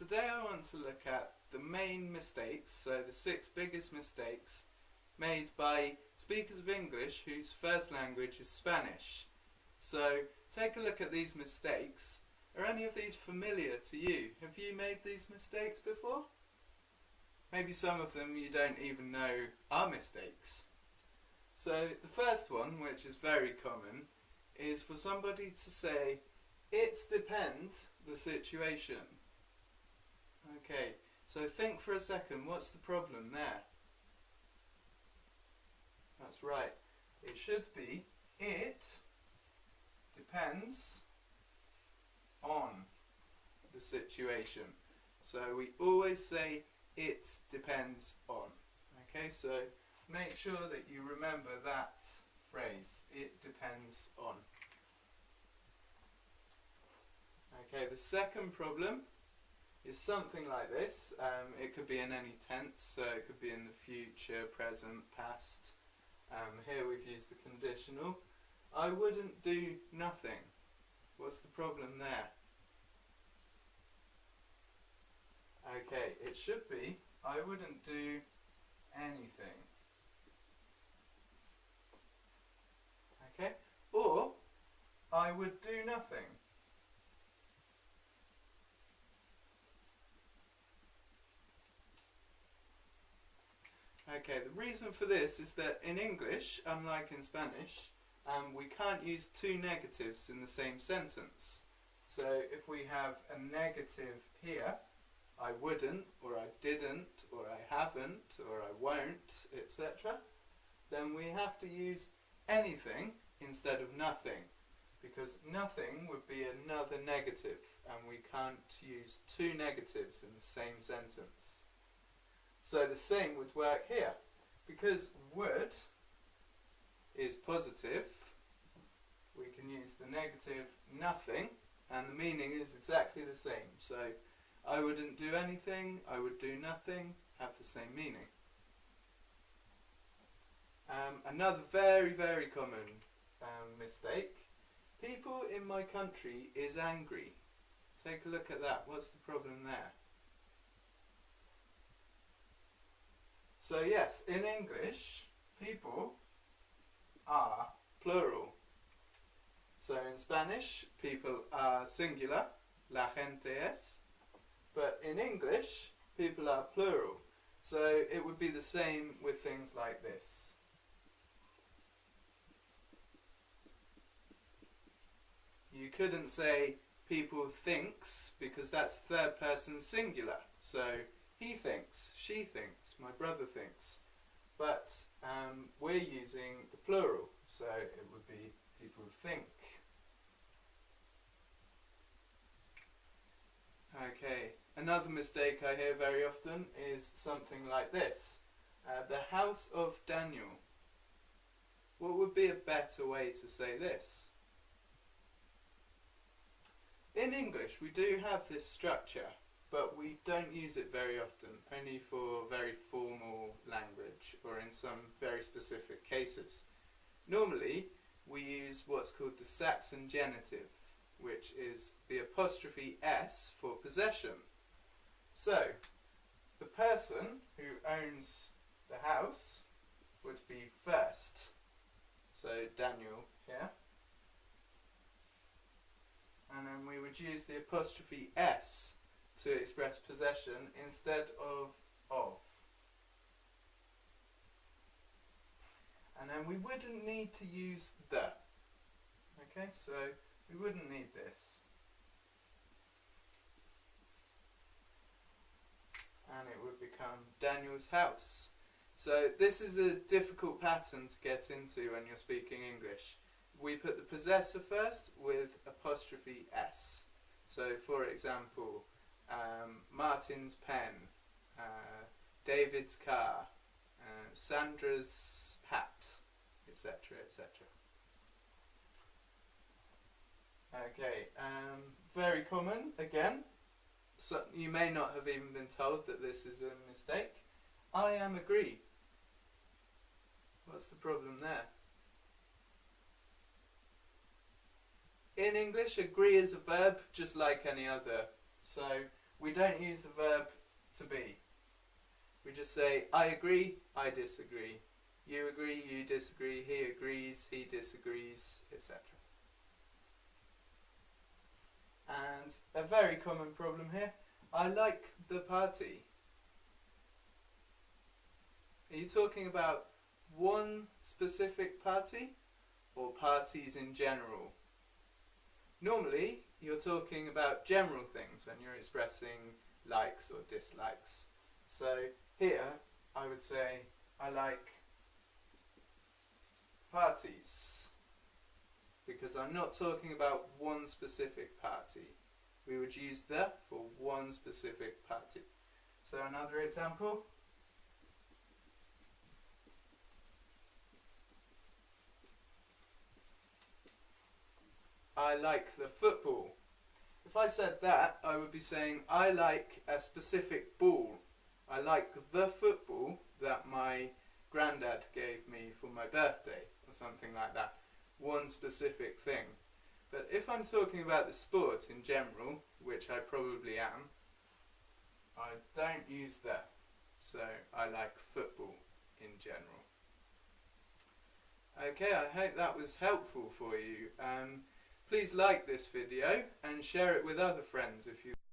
today I want to look at the main mistakes, so the 6 biggest mistakes made by speakers of English whose first language is Spanish. So take a look at these mistakes. Are any of these familiar to you? Have you made these mistakes before? Maybe some of them you don't even know are mistakes. So the first one, which is very common, is for somebody to say, "It depends the situation." Okay, so think for a second, what's the problem there? That's right, it should be, "It depends on the situation." So we always say, "It depends on." Okay, so make sure that you remember that phrase, "It depends on." Okay, the second problem is something like this. It could be in any tense, so it could be in the future, present, past. Here we've used the conditional. I wouldn't do nothing. What's the problem there? Okay, it should be, I wouldn't do anything. Okay, or I would do nothing. Okay, the reason for this is that in English, unlike in Spanish, we can't use 2 negatives in the same sentence. So if we have a negative here, I wouldn't, or I didn't, or I haven't, or I won't, etc., then we have to use anything instead of nothing, because nothing would be another negative, and we can't use 2 negatives in the same sentence. So the same would work here. Because would is positive, we can use the negative nothing, and the meaning is exactly the same. So I wouldn't do anything, I would do nothing, have the same meaning. Another very common mistake. "People in my country is angry." Take a look at that. What's the problem there? So yes, in English, people are plural. So in Spanish, people are singular, la gente es, but in English, people are plural. So it would be the same with things like this. You couldn't say people thinks, because that's third person singular. So he thinks, she thinks, my brother thinks. But we're using the plural, so it would be people think. Okay, another mistake I hear very often is something like this. The house of Daniel. What would be a better way to say this? In English we do have this structure, but we don't use it very often, only for very formal language or in some very specific cases. Normally we use what's called the Saxon genitive, which is the apostrophe S for possession. So the person who owns the house would be first. So Daniel here. And then we would use the apostrophe S to express possession instead of. And then we wouldn't need to use the. Okay, so we wouldn't need this. And it would become Daniel's house. So this is a difficult pattern to get into when you're speaking English. We put the possessor first with apostrophe S. So for example, Martin's pen, David's car, Sandra's hat, etc., etc. Okay, very common again. So you may not have even been told that this is a mistake. I am agree. What's the problem there? In English, agree is a verb just like any other. So we don't use the verb to be. We just say, I agree, I disagree. You agree, you disagree, he agrees, he disagrees, etc. And a very common problem here, I like the party. Are you talking about one specific party or parties in general? Normally, you're talking about general things when you're expressing likes or dislikes. So here, I would say, I like parties, because I'm not talking about one specific party. We would use the for one specific party. So another example. I like the football. If I said that, I would be saying I like a specific ball. I like the football that my granddad gave me for my birthday, or something like that. One specific thing. But if I'm talking about the sport in general, which I probably am, I don't use that. So I like football in general. Okay, I hope that was helpful for you. Please like this video and share it with other friends if you